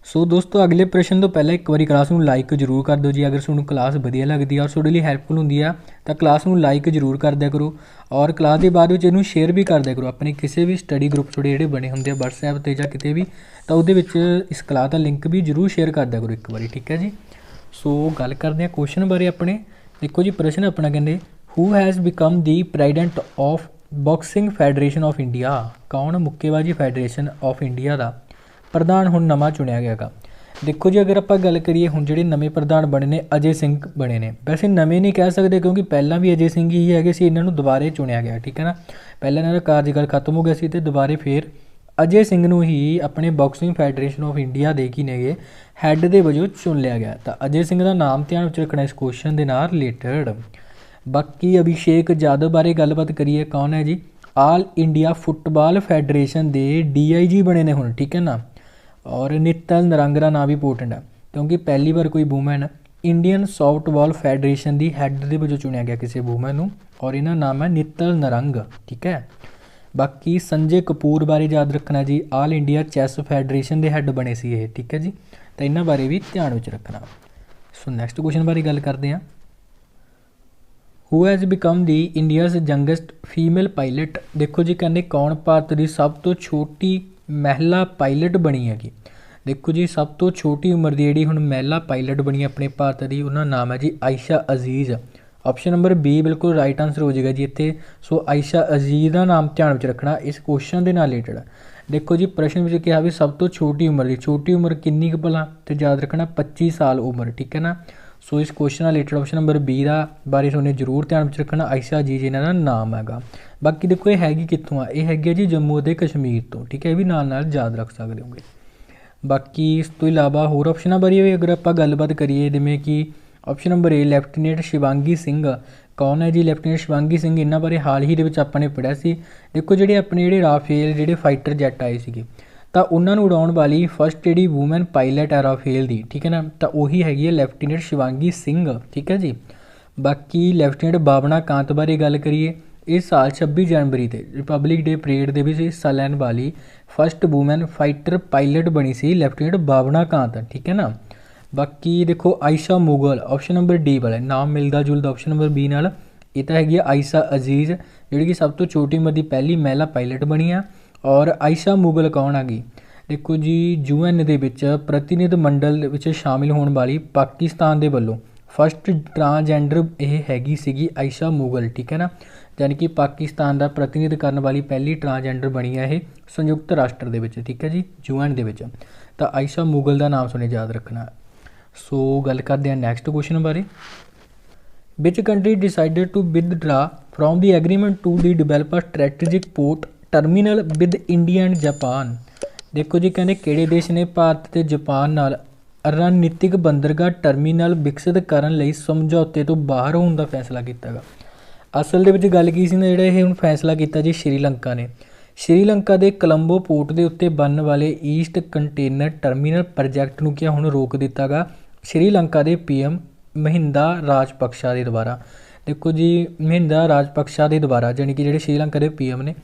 ਸੋ ਦੋਸਤੋ ਅਗਲੇ ਪ੍ਰਸ਼ਨ ਤੋਂ ਪਹਿਲਾਂ ਇੱਕ ਵਾਰੀ ਕਲਾਸ ਨੂੰ ਲਾਈਕ ਜ਼ਰੂਰ ਕਰ ਦਿਓ ਜੀ। ਅਗਰ ਤੁਹਾਨੂੰ ਕਲਾਸ ਵਧੀਆ ਲੱਗਦੀ ਆ ਔਰ ਤੁਹਾਡੇ ਲਈ ਹੈਲਪਫੁਲ ਹੁੰਦੀ ਆ ਤਾਂ ਕਲਾਸ ਨੂੰ ਲਾਈਕ ਜ਼ਰੂਰ ਕਰ ਦਿਆ ਕਰੋ ਔਰ ਕਲਾਸ ਦੇ ਬਾਅਦ ਵਿੱਚ ਇਹਨੂੰ ਸ਼ੇਅਰ ਵੀ ਕਰ ਦਿਆ ਕਰੋ ਆਪਣੇ ਕਿਸੇ ਵੀ ਸਟੱਡੀ ਗਰੁੱਪ ਤੁਹਾਡੇ ਜਿਹੜੇ ਬਣੇ ਹੁੰਦੇ ਆ WhatsApp 'ਤੇ ਜਾਂ ਕਿਤੇ ਵੀ, ਤਾਂ ਉਹਦੇ ਵਿੱਚ ਇਸ ਕਲਾਸ ਦਾ ਲਿੰਕ ਵੀ ਜ਼ਰੂਰ ਸ਼ੇਅਰ ਕਰ ਦਿਆ ਕਰੋ ਇੱਕ ਵਾਰੀ, ਠੀਕ ਹੈ ਜੀ। ਸੋ ਗੱਲ ਕਰਦੇ ਹਾਂ ਕੁਐਸਚਨ ਬਾਰੇ ਆਪਣੇ। ਦੇਖੋ ਜੀ ਪ੍ਰਸ਼ਨ ਆਪਣਾ ਕਹਿੰਦੇ who has become the president of boxing federation of India, ਕੌਣ ਮੁੱਕੇਬਾਜ਼ੀ ਫੈਡਰੇਸ਼ਨ ਆਫ ਇੰਡੀਆ ਦਾ ਪ੍ਰਧਾਨ ਹੁਣ ਨਵਾਂ ਚੁਣਿਆ ਗਿਆ ਗਾ। ਦੇਖੋ ਜੀ ਅਗਰ ਆਪਾਂ ਗੱਲ ਕਰੀਏ ਹੁਣ ਜਿਹੜੇ ਨਵੇਂ ਪ੍ਰਧਾਨ ਬਣੇ ਨੇ ਅਜੇ ਸਿੰਘ ਬਣੇ ਨੇ। ਵੈਸੇ ਨਵੇਂ ਨਹੀਂ ਕਹਿ ਸਕਦੇ ਕਿਉਂਕਿ ਪਹਿਲਾਂ ਵੀ ਅਜੇ ਸਿੰਘ ਹੀ ਹੈਗੇ ਸੀ, ਇਹਨਾਂ ਨੂੰ ਦੁਬਾਰੇ ਚੁਣਿਆ ਗਿਆ, ਠੀਕ ਹੈ ਨਾ। ਪਹਿਲਾਂ ਇਹਨਾਂ ਦਾ ਕਾਰਜਕਾਲ ਖਤਮ ਹੋ ਗਿਆ ਸੀ ਅਤੇ ਦੁਬਾਰੇ ਫਿਰ ਅਜੇ ਸਿੰਘ ਨੂੰ ਹੀ ਆਪਣੇ ਬਾਕਸਿੰਗ ਫੈਡਰੇਸ਼ਨ ਆਫ ਇੰਡੀਆ ਦੇ ਕੀ ਨੇਗੇ ਹੈੱਡ ਦੇ ਵਜੋਂ ਚੁਣ ਲਿਆ ਗਿਆ। ਤਾਂ ਅਜੇ ਸਿੰਘ ਦਾ ਨਾਮ ਧਿਆਨ ਵਿੱਚ ਰੱਖਣਾ ਇਸ ਕੁਐਸਚਨ ਦੇ ਨਾਲ ਰਿਲੇਟਡ। ਬਾਕੀ ਅਭਿਸ਼ੇਕ ਯਾਦਵ ਬਾਰੇ ਗੱਲਬਾਤ ਕਰੀਏ, ਕੌਣ ਹੈ ਜੀ? ਆਲ ਇੰਡੀਆ ਫੁੱਟਬਾਲ ਫੈਡਰੇਸ਼ਨ ਦੇ DIG ਬਣੇ ਨੇ ਹੁਣ, ਠੀਕ ਹੈ ਨਾ। ਔਰ ਨਿੱਤਲ ਨਰੰਗ ਦਾ ਨਾਮ ਵੀ ਇੰਪੋਰਟੈਂਟ ਹੈ ਕਿਉਂਕਿ ਪਹਿਲੀ ਵਾਰ ਕੋਈ ਵੂਮੈਨ ਇੰਡੀਅਨ ਸੌਫਟਬਾਲ ਫੈਡਰੇਸ਼ਨ ਦੀ ਹੈੱਡ ਦੇ ਵਜੋਂ ਚੁਣਿਆ ਗਿਆ ਕਿਸੇ ਵੂਮੈਨ ਨੂੰ, ਔਰ ਇਹਨਾਂ ਨਾਮ ਹੈ ਨਿੱਤਲ ਨਰੰਗ, ਠੀਕ ਹੈ। ਬਾਕੀ ਸੰਜੇ ਕਪੂਰ ਬਾਰੇ ਯਾਦ ਰੱਖਣਾ ਜੀ, ਆਲ ਇੰਡੀਆ ਚੈਸ ਫੈਡਰੇਸ਼ਨ ਦੇ ਹੈੱਡ ਬਣੇ ਸੀ ਇਹ, ਠੀਕ ਹੈ ਜੀ। ਤਾਂ ਇਹਨਾਂ ਬਾਰੇ ਵੀ ਧਿਆਨ ਵਿੱਚ ਰੱਖਣਾ। ਸੋ ਨੈਕਸਟ ਕੁਐਸਚਨ ਬਾਰੇ ਗੱਲ ਕਰਦੇ ਹਾਂ। Who has become the India's youngest female pilot. ਦੇਖੋ ਜੀ ਕਹਿੰਦੇ ਕੌਣ ਭਾਰਤ ਦੀ ਸਭ ਤੋਂ ਛੋਟੀ ਮਹਿਲਾ ਪਾਇਲਟ ਬਣੀ ਹੈਗੀ। ਦੇਖੋ ਜੀ ਸਭ ਤੋਂ ਛੋਟੀ ਉਮਰ ਦੀ ਜਿਹੜੀ ਹੁਣ ਮਹਿਲਾ ਪਾਇਲਟ ਬਣੀ ਆਪਣੇ ਭਾਰਤ ਦੀ, ਉਹਨਾਂ ਨਾਮ ਹੈ ਜੀ ਆਇਸ਼ਾ ਅਜ਼ੀਜ਼। ਆਪਸ਼ਨ ਨੰਬਰ B ਬਿਲਕੁਲ ਰਾਈਟ ਆਨਸਰ ਹੋ ਜਾਏਗਾ ਜੀ ਇੱਥੇ। ਸੋ ਆਇਸ਼ਾ ਅਜ਼ੀਜ਼ ਦਾ ਨਾਮ ਧਿਆਨ ਵਿੱਚ ਰੱਖਣਾ ਇਸ ਕੁਐਸਚਨ ਦੇ ਨਾਲ ਰਿਲੇਟਡ। ਦੇਖੋ ਜੀ ਪ੍ਰਸ਼ਨ ਵਿੱਚ ਕਿਹਾ ਵੀ ਸਭ ਤੋਂ ਛੋਟੀ ਉਮਰ ਦੀ, ਛੋਟੀ ਉਮਰ ਕਿੰਨੀ ਕੁ ਭਲਾ, ਤੇ ਯਾਦ ਰੱਖਣਾ 25 ਸਾਲ ਉਮਰ, ਠੀਕ ਹੈ ਨਾ। ਸੋ ਇਸ ਕੁਐਸਚਨ ਨਾਲ ਰਿਲੇਟਡ ਆਪਸ਼ਨ ਨੰਬਰ B ਦਾ ਬਾਰੇ ਤੁਹਾਨੂੰ ਜ਼ਰੂਰ ਧਿਆਨ ਵਿੱਚ ਰੱਖਣਾ, ਆਇਸ਼ਾ ਅਜ਼ੀਜ਼ ਇਹਨਾਂ ਦਾ ਨਾਮ ਹੈਗਾ। ਬਾਕੀ ਦੇਖੋ ਇਹ ਹੈਗੀ ਕਿੱਥੋਂ ਆ, ਇਹ ਹੈਗੀ ਜੀ ਜੰਮੂ ਅਤੇ ਕਸ਼ਮੀਰ ਤੋਂ, ਠੀਕ ਹੈ। ਇਹ ਵੀ ਨਾਲ ਨਾਲ ਯਾਦ ਰੱਖ ਸਕਦੇ ਹੋਗੇ। ਬਾਕੀ ਇਸ ਤੋਂ ਇਲਾਵਾ ਹੋਰ ਆਪਸ਼ਨਾਂ ਬਾਰੇ ਵੀ ਅਗਰ ਆਪਾਂ ਗੱਲਬਾਤ ਕਰੀਏ, ਜਿਵੇਂ ਕਿ option number A lieutenant Shivangi Singh, ਕੌਣ ਹੈ ਜੀ ਲੈਫਟੀਨੈਂਟ ਸ਼ਿਵਾਂਗੀ ਸਿੰਘ? ਇਹਨਾਂ ਬਾਰੇ ਹਾਲ ਹੀ ਦੇ ਵਿੱਚ ਆਪਾਂ ਨੇ ਪੜ੍ਹਿਆ ਸੀ। ਦੇਖੋ ਜਿਹੜੇ ਰਾਫੇਲ ਜਿਹੜੇ ਫਾਈਟਰ ਜੈਟ ਆਏ ਸੀਗੇ ਤਾਂ ਉਹਨਾਂ ਨੂੰ ਉਡਾਉਣ ਵਾਲੀ ਫਸਟ ਜਿਹੜੀ ਵੂਮੈਨ ਪਾਇਲਟ ਹੈ ਰਾਫੇਲ ਦੀ, ਠੀਕ ਹੈ ਨਾ, ਤਾਂ ਉਹੀ ਹੈਗੀ ਹੈ ਲੈਫਟੀਨੈਂਟ ਸ਼ਿਵਾਂਗੀ ਸਿੰਘ, ਠੀਕ ਹੈ ਜੀ। ਬਾਕੀ ਲੈਫਟੀਨੈਂਟ ਬਾਵਨਾ ਕਾਂਤ ਬਾਰੇ ਗੱਲ ਕਰੀਏ, ਇਸ ਸਾਲ 26 ਜਨਵਰੀ ਤੇ ਰਿਪਬਲਿਕ ਡੇ ਪਰੇਡ ਦੇ ਵਿੱਚ ਹਿੱਸਾ ਲੈਣ ਵਾਲੀ ਫਸਟ ਵੂਮੈਨ ਫਾਈਟਰ ਪਾਇਲਟ ਬਣੀ ਸੀ ਲੈਫਟੀਨੈਂਟ ਬਾਵਨਾ ਕਾਂਤ, ਠੀਕ ਹੈ ਨਾ। ਬਾਕੀ ਦੇਖੋ Ayesha Mughal, option number D ਵਾਲਾ ਨਾਮ ਮਿਲਦਾ ਜੁਲਦਾ ਆਪਸ਼ਨ ਨੰਬਰ B ਨਾਲ। ਇਹ ਤਾਂ ਹੈਗੀ ਆ ਆਇਸ਼ਾ ਅਜ਼ੀਜ਼ ਜਿਹੜੀ ਕਿ ਸਭ ਤੋਂ ਛੋਟੀ ਉਮਰ ਦੀ ਪਹਿਲੀ ਮਹਿਲਾ ਪਾਇਲਟ ਬਣੀ ਆ। ਔਰ ਆਇਸ਼ਾ ਮੁਗਲ ਕੌਣ ਆ ਗਈ? ਦੇਖੋ ਜੀ UN ਦੇ ਵਿੱਚ ਪ੍ਰਤੀਨਿਧ ਮੰਡਲ ਦੇ ਵਿੱਚ ਸ਼ਾਮਿਲ ਹੋਣ ਵਾਲੀ ਪਾਕਿਸਤਾਨ ਦੇ ਵੱਲੋਂ ਫਸਟ ਟਰਾਂਸਜੈਂਡਰ ਇਹ ਹੈਗੀ ਸੀਗੀ ਆਇਸ਼ਾ ਮੁਗਲ, ਠੀਕ ਹੈ ਨਾ। ਯਾਨੀ ਕਿ ਪਾਕਿਸਤਾਨ ਦਾ ਪ੍ਰਤੀਨਿਧ ਕਰਨ ਵਾਲੀ ਪਹਿਲੀ ਟਰਾਂਸਜੈਂਡਰ ਬਣੀ ਹੈ ਇਹ ਸੰਯੁਕਤ ਰਾਸ਼ਟਰ ਦੇ ਵਿੱਚ, ਠੀਕ ਹੈ ਜੀ, UN ਦੇ ਵਿੱਚ। ਤਾਂ ਆਇਸ਼ਾ ਮੁਗਲ ਦਾ ਨਾਮ ਸੁਣੇ ਯਾਦ ਰੱਖਣਾ। ਸੋ ਗੱਲ ਕਰਦੇ ਹਾਂ ਨੈਕਸਟ ਕੁਐਸਚਨ ਬਾਰੇ। Which country decided to withdraw from the agreement to the develop a strategic port terminal with India and Japan. ਦੇਖੋ ਜੀ ਕਹਿੰਦੇ ਕਿਹੜੇ ਦੇਸ਼ ਨੇ ਭਾਰਤ ਅਤੇ ਜਾਪਾਨ ਨਾਲ ਰਣਨੀਤਿਕ ਬੰਦਰਗਾਹ ਟਰਮੀਨਲ ਵਿਕਸਿਤ ਕਰਨ ਲਈ ਸਮਝੌਤੇ ਤੋਂ ਬਾਹਰ ਹੋਣ ਦਾ ਫੈਸਲਾ ਕੀਤਾ ਗਾ। ਅਸਲ ਦੇ ਵਿੱਚ ਗੱਲ ਕੀ ਸੀ ਨਾ, ਜਿਹੜਾ ਇਹ ਹੁਣ ਫੈਸਲਾ ਕੀਤਾ ਜੀ ਸ਼੍ਰੀਲੰਕਾ ਨੇ। ਸ਼੍ਰੀਲੰਕਾ ਦੇ ਕੋਲੰਬੋ ਪੋਰਟ ਦੇ ਉੱਤੇ ਬਣਨ ਵਾਲੇ ਈਸਟ ਕੰਟੇਨਰ ਟਰਮੀਨਲ ਪ੍ਰੋਜੈਕਟ ਨੂੰ ਕਿਹਾ ਹੁਣ ਰੋਕ ਦਿੱਤਾ ਗਾ ਸ਼੍ਰੀਲੰਕਾ ਦੇ PM ਮਹਿੰਦਾ ਰਾਜਪਕਸ਼ਾ ਦੇ ਦੁਆਰਾ। ਦੇਖੋ ਜੀ ਮਹਿੰਦਾ ਰਾਜਪਕਸ਼ਾ ਦੇ ਦੁਆਰਾ ਜਾਣੀ ਕਿ ਜਿਹੜੇ ਸ਼੍ਰੀਲੰਕਾ ਦੇ PM ਨੇ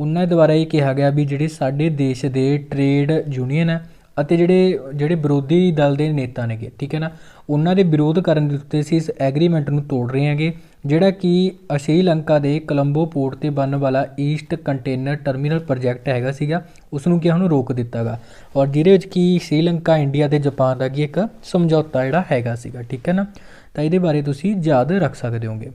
ਉਹਨਾਂ ਦੇ ਦੁਆਰਾ ਇਹ ਕਿਹਾ ਗਿਆ ਵੀ ਜਿਹੜੇ ਸਾਡੇ ਦੇਸ਼ ਦੇ ਟ੍ਰੇਡ ਯੂਨੀਅਨ ਹੈ ਅਤੇ ਜਿਹੜੇ ਵਿਰੋਧੀ ਦਲ ਦੇ ਨੇਤਾ ਨੇਗੇ, ਠੀਕ ਹੈ ਨਾ, ਉਹਨਾਂ ਦੇ ਵਿਰੋਧ ਕਰਨ ਦੇ ਉੱਤੇ ਅਸੀਂ ਇਸ ਐਗਰੀਮੈਂਟ ਨੂੰ ਤੋੜ ਰਹੇ ਹਾਂਗੇ, ਜਿਹੜਾ ਕਿ ਸ਼੍ਰੀਲੰਕਾ ਦੇ ਕੋਲੰਬੋ ਪੋਰਟ 'ਤੇ ਬਣਨ ਵਾਲਾ ਈਸਟ ਕੰਟੇਨਰ ਟਰਮੀਨਲ ਪ੍ਰੋਜੈਕਟ ਹੈਗਾ ਸੀਗਾ, ਉਸ ਨੂੰ ਕਿ ਹੁਣ ਰੋਕ ਦਿੱਤਾ ਗਾ। ਔਰ ਜਿਹਦੇ ਵਿੱਚ ਕਿ ਸ਼੍ਰੀਲੰਕਾ ਇੰਡੀਆ ਅਤੇ ਜਾਪਾਨ ਦਾ ਕੀ ਇੱਕ ਸਮਝੌਤਾ ਜਿਹੜਾ ਹੈਗਾ ਸੀਗਾ, ਠੀਕ ਹੈ ਨਾ। ਤਾਂ ਇਹਦੇ ਬਾਰੇ ਤੁਸੀਂ ਯਾਦ ਰੱਖ ਸਕਦੇ ਹੋਗੇ।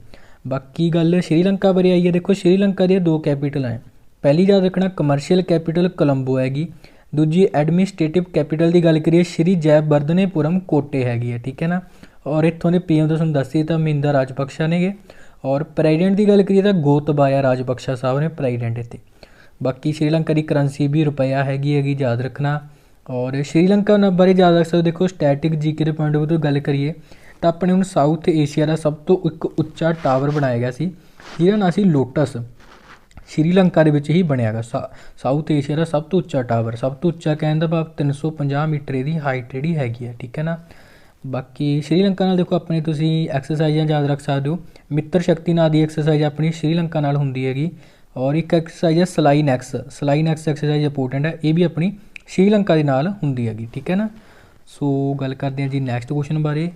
ਬਾਕੀ ਗੱਲ ਸ਼੍ਰੀਲੰਕਾ ਬਾਰੇ ਆਈ ਹੈ। ਦੇਖੋ ਸ਼੍ਰੀਲੰਕਾ ਦੀਆਂ 2 ਕੈਪੀਟਲ ਹੈ। ਪਹਿਲੀ ਯਾਦ ਰੱਖਣਾ ਕਮਰਸ਼ੀਅਲ ਕੈਪੀਟਲ ਕੋਲੰਬੋ ਹੈਗੀ, ਦੂਜੀ ਐਡਮਿਨਿਸਟ੍ਰੇਟਿਵ ਕੈਪੀਟਲ ਦੀ ਗੱਲ ਕਰੀਏ ਸ਼੍ਰੀ ਜੈਵਰਧਨੇਪੁਰਮ ਕੋਟੇ ਹੈਗੀ ਹੈ, ਠੀਕ ਹੈ ਨਾ। ਔਰ ਇੱਥੋਂ ਦੇ PM ਤਾਂ ਤੁਹਾਨੂੰ ਦੱਸੀ ਤਾਂ ਮਹਿੰਦਾ ਰਾਜਪਕਸ਼ਾ ਨੇਗੇ। ਔਰ ਪ੍ਰੈਜ਼ੀਡੈਂਟ ਦੀ ਗੱਲ ਕਰੀਏ ਤਾਂ ਗੋਤਬਾਇਆ ਰਾਜਪਕਸ਼ਾ ਸਾਹਿਬ ਨੇ ਪ੍ਰੈਜ਼ੀਡੈਂਟ ਇੱਥੇ। ਬਾਕੀ ਸ਼੍ਰੀਲੰਕਾ ਦੀ ਕਰੰਸੀ ਵੀ ਰੁਪਇਆ ਹੈਗੀ ਯਾਦ ਰੱਖਣਾ। ਔਰ ਸ਼੍ਰੀਲੰਕਾ ਬਾਰੇ ਯਾਦ ਰੱਖ ਸਕਦੇ। ਦੇਖੋ ਸਟੈਟਿਕ GK ਦੇ ਪੁਆਇੰਟ ਆਫ ਤੋਂ ਗੱਲ ਕਰੀਏ ਤਾਂ ਆਪਣੇ ਹੁਣ ਸਾਊਥ ਏਸ਼ੀਆ ਦਾ ਸਭ ਤੋਂ ਇੱਕ ਉੱਚਾ ਟਾਵਰ ਬਣਾਇਆ ਗਿਆ ਸੀ ਜਿਹਦਾ ਨਾਂ ਸੀ ਲੋਟਸ। ਸ਼੍ਰੀਲੰਕਾ ਦੇ ਵਿੱਚ ਹੀ ਬਣਿਆ ਗਾ ਸਾਊਥ ਏਸ਼ੀਆ ਦਾ ਸਭ ਤੋਂ ਉੱਚਾ ਟਾਵਰ। ਸਭ ਤੋਂ ਉੱਚਾ ਕਹਿਣ ਦਾ ਭਾਵ 350 ਮੀਟਰ ਇਹਦੀ ਹਾਈਟ ਜਿਹੜੀ ਹੈਗੀ ਹੈ, ਠੀਕ ਹੈ ਨਾ। ਬਾਕੀ ਸ਼੍ਰੀਲੰਕਾ ਨਾਲ ਦੇਖੋ ਆਪਣੇ ਤੁਸੀਂ ਐਕਸਰਸਾਈਜ਼ਾਂ ਯਾਦ ਰੱਖ ਸਕਦੇ ਹੋ। ਮਿੱਤਰ ਸ਼ਕਤੀ ਨਾਂ ਦੀ ਐਕਸਰਸਾਈਜ਼ ਆਪਣੀ ਸ਼੍ਰੀਲੰਕਾ ਨਾਲ ਹੁੰਦੀ ਹੈਗੀ। ਔਰ ਇੱਕ ਐਕਸਰਸਾਈਜ਼ ਹੈ ਸਲਾਈਨੈਕਸ ਐਕਸਰਸਾਈਜ਼ ਇੰਪੋਰਟੈਂਟ ਹੈ, ਇਹ ਵੀ ਆਪਣੀ ਸ਼੍ਰੀਲੰਕਾ ਦੇ ਨਾਲ ਹੁੰਦੀ ਹੈਗੀ, ਠੀਕ ਹੈ ਨਾ। ਸੋ ਗੱਲ ਕਰਦੇ ਹਾਂ ਜੀ ਨੈਕਸਟ ਕੁਐਸਚਨ ਬਾਰੇ।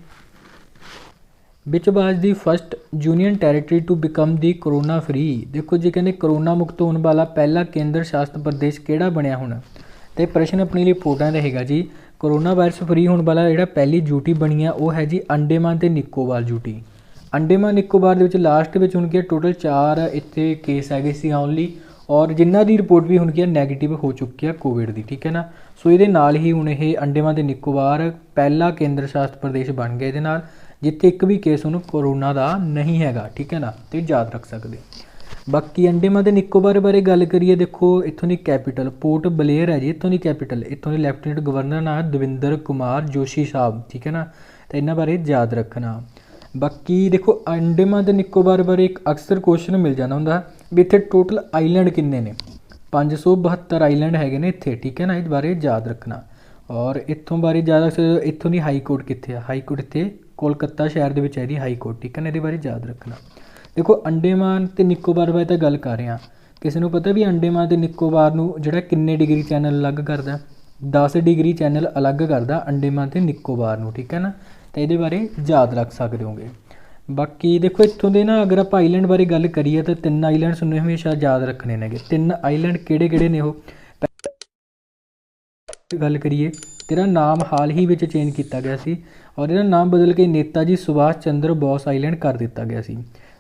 ਵਿਚ was the first union territory to become the corona free. ਦੇਖੋ ਜੀ ਕਹਿੰਦੇ ਕਰੋਨਾ ਮੁਕਤ ਹੋਣ ਵਾਲਾ ਪਹਿਲਾ ਕੇਂਦਰ ਸ਼ਾਸਿਤ ਪ੍ਰਦੇਸ਼ ਕਿਹੜਾ ਬਣਿਆ ਹੁਣ। ਅਤੇ ਪ੍ਰਸ਼ਨ ਆਪਣੇ ਲਈ ਇੰਪੋਰਟੈਂਟ ਰਹੇਗਾ ਜੀ। ਕਰੋਨਾ ਵਾਇਰਸ ਫਰੀ ਹੋਣ ਵਾਲਾ ਜਿਹੜਾ ਪਹਿਲੀ ਯੂਟੀ ਬਣੀ ਆ ਉਹ ਹੈ ਜੀ ਅੰਡੇਮਾਨ ਅਤੇ ਨਿਕੋਬਾਰ ਯੂਟੀ। ਅੰਡੇਮਾਨ ਨਿਕੋਬਾਰ ਦੇ ਵਿੱਚ ਲਾਸਟ ਵਿੱਚ ਹੁਣ ਕੀ ਹੈ ਟੋਟਲ 4 ਇੱਥੇ ਕੇਸ ਹੈਗੇ ਸੀ ਓਨਲੀ, ਔਰ ਜਿਨ੍ਹਾਂ ਦੀ ਰਿਪੋਰਟ ਵੀ ਹੁਣ ਕੀ ਹੈ ਨੈਗੇਟਿਵ ਹੋ ਚੁੱਕੀ ਹੈ ਕੋਵਿਡ ਦੀ, ਠੀਕ ਹੈ ਨਾ। ਸੋ ਇਹਦੇ ਨਾਲ ਹੀ ਹੁਣ ਇਹ ਅੰਡੇਮਾਨ ਤੇ ਨਿਕੋਬਾਰ ਪਹਿਲਾ ਕੇਂਦਰ ਸ਼ਾਸਿਤ ਪ੍ਰਦੇਸ਼ ਬਣ ਗਿਆ ਇਹਦੇ ਨਾਲ, ਜਿੱਥੇ ਇੱਕ ਵੀ ਕੇਸ ਉਹਨੂੰ ਕੋਰੋਨਾ ਦਾ ਨਹੀਂ ਹੈਗਾ, ਠੀਕ ਹੈ ਨਾ, ਤੇ ਯਾਦ ਰੱਖ ਸਕਦੇ। ਬਾਕੀ ਅੰਡੇਮਾਨ ਤੇ ਨਿਕੋਬਾਰ ਬਾਰੇ ਗੱਲ ਕਰੀਏ, ਦੇਖੋ ਇੱਥੋਂ ਦੀ ਕੈਪੀਟਲ ਪੋਰਟ ਬਲੇਅਰ ਹੈ ਜੀ, ਇੱਥੋਂ ਦੀ ਕੈਪੀਟਲ। ਇੱਥੋਂ ਦੇ ਲੈਫਟੀਨੈਂਟ ਗਵਰਨਰ ਨਾਮ ਹੈ ਦਵਿੰਦਰ ਕੁਮਾਰ ਜੋਸ਼ੀ ਸਾਹਿਬ, ਠੀਕ ਹੈ ਨਾ, ਤਾਂ ਇਹਨਾਂ ਬਾਰੇ ਯਾਦ ਰੱਖਣਾ। ਬਾਕੀ ਦੇਖੋ ਅੰਡੇਮਾਨ ਤੇ ਨਿਕੋਬਾਰ ਬਾਰੇ ਇੱਕ ਅਕਸਰ ਕੁਐਸਚਨ ਮਿਲ ਜਾਂਦਾ ਹੁੰਦਾ ਵੀ ਇੱਥੇ ਟੋਟਲ ਆਈਲੈਂਡ ਕਿੰਨੇ ਨੇ, 572 ਆਈਲੈਂਡ ਹੈਗੇ ਨੇ ਇੱਥੇ, ਠੀਕ ਹੈ ਨਾ, ਇਸ ਬਾਰੇ ਯਾਦ ਰੱਖਣਾ। ਔਰ ਇੱਥੋਂ ਬਾਰੇ ਜ਼ਿਆਦਾ ਇੱਥੋਂ ਦੀ ਹਾਈ ਕੋਰਟ ਕਿੱਥੇ ਆ, ਹਾਈ ਕੋਰਟ ਇੱਥੇ ਕੋਲਕਾਤਾ ਸ਼ਹਿਰ ਦੇ ਵਿੱਚ ਹੈ ਇਹਦੀ ਹਾਈ ਕੋਰਟ, ਠੀਕ ਹੈ ਨਾ, ਇਹਦੇ ਬਾਰੇ ਯਾਦ ਰੱਖਣਾ। ਦੇਖੋ ਅੰਡੇਮਾਨ ਤੇ ਨਿਕੋਬਾਰ ਬਾਰੇ ਤਾਂ ਗੱਲ ਕਰ ਰਹੇ ਹਾਂ, ਕਿਸੇ ਨੂੰ ਪਤਾ ਵੀ ਅੰਡੇਮਾਨ ਤੇ ਨਿਕੋਬਾਰ ਨੂੰ ਜਿਹੜਾ ਕਿੰਨੇ ਡਿਗਰੀ ਚੈਨਲ ਅਲੱਗ ਕਰਦਾ, 10 ਡਿਗਰੀ ਚੈਨਲ ਅਲੱਗ ਕਰਦਾ ਅੰਡੇਮਾਨ ਤੇ ਨਿਕੋਬਾਰ ਨੂੰ, ਠੀਕ ਹੈ ਨਾ, ਤਾਂ ਇਹਦੇ ਬਾਰੇ ਯਾਦ ਰੱਖ ਸਕਦੇ ਹੋਗੇ। ਬਾਕੀ ਦੇਖੋ ਇੱਥੋਂ ਦੇ ਨਾ ਅਗਰ ਆਪਾਂ ਆਈਲੈਂਡ ਬਾਰੇ ਗੱਲ ਕਰੀਏ ਤਾਂ 3 ਆਈਲੈਂਡ ਤੁਹਾਨੂੰ ਹਮੇਸ਼ਾ ਯਾਦ ਰੱਖਣੇ ਨੇਗੇ। 3 ਆਈਲੈਂਡ ਕਿਹੜੇ ਕਿਹੜੇ ਨੇ ਉਹ ਗੱਲ ਕਰੀਏ, ਤੇਰਾ ਨਾਮ ਹਾਲ ਹੀ ਵਿੱਚ ਚੇਂਜ ਕੀਤਾ ਗਿਆ ਸੀ ਔਰ ਇਹਦਾ ਨਾਮ ਬਦਲ ਕੇ ਨੇਤਾ ਜੀ ਸੁਭਾਸ਼ ਚੰਦਰ ਬੋਸ ਆਈਲੈਂਡ ਕਰ ਦਿੱਤਾ ਗਿਆ ਸੀ।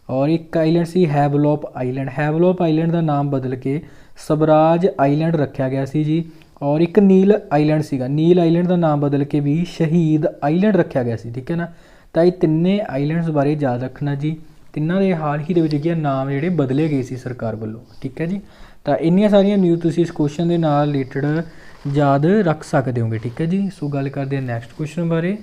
ਔਰ ਇੱਕ ਆਈਲੈਂਡ ਸੀ ਹੈਵਲੋਪ ਆਈਲੈਂਡ, ਹੈਵਲੋਪ ਆਈਲੈਂਡ ਦਾ ਨਾਮ ਬਦਲ ਕੇ ਸਵਰਾਜ ਆਈਲੈਂਡ ਰੱਖਿਆ ਗਿਆ ਸੀ ਜੀ। ਔਰ ਇੱਕ ਨੀਲ ਆਈਲੈਂਡ ਸੀਗਾ, ਨੀਲ ਆਈਲੈਂਡ ਦਾ ਨਾਮ ਬਦਲ ਕੇ ਵੀ ਸ਼ਹੀਦ ਆਈਲੈਂਡ ਰੱਖਿਆ ਗਿਆ ਸੀ, ਠੀਕ ਹੈ ਨਾ। ਤਾਂ ਇਹ ਤਿੰਨੇ ਆਈਲੈਂਡਸ ਬਾਰੇ ਯਾਦ ਰੱਖਣਾ ਜੀ, ਤਿੰਨਾਂ ਦੇ ਹਾਲ ਹੀ ਦੇ ਵਿੱਚ ਕੀ ਨਾਮ ਜਿਹੜੇ ਬਦਲੇ ਗਏ ਸੀ ਸਰਕਾਰ ਵੱਲੋਂ, ਠੀਕ ਹੈ ਜੀ। ਤਾਂ ਇੰਨੀਆਂ ਸਾਰੀਆਂ ਨਿਊਜ਼ ਤੁਸੀਂ ਇਸ ਕੁਐਸਚਨ ਦੇ ਨਾਲ ਰਿਲੇਟਡ ਯਾਦ ਰੱਖ ਸਕਦੇ ਹੋਗੇ, ਠੀਕ ਹੈ ਜੀ। ਸੋ ਗੱਲ ਕਰਦੇ ਹਾਂ ਨੈਕਸਟ ਕੁਐਸਚਨ ਬਾਰੇ।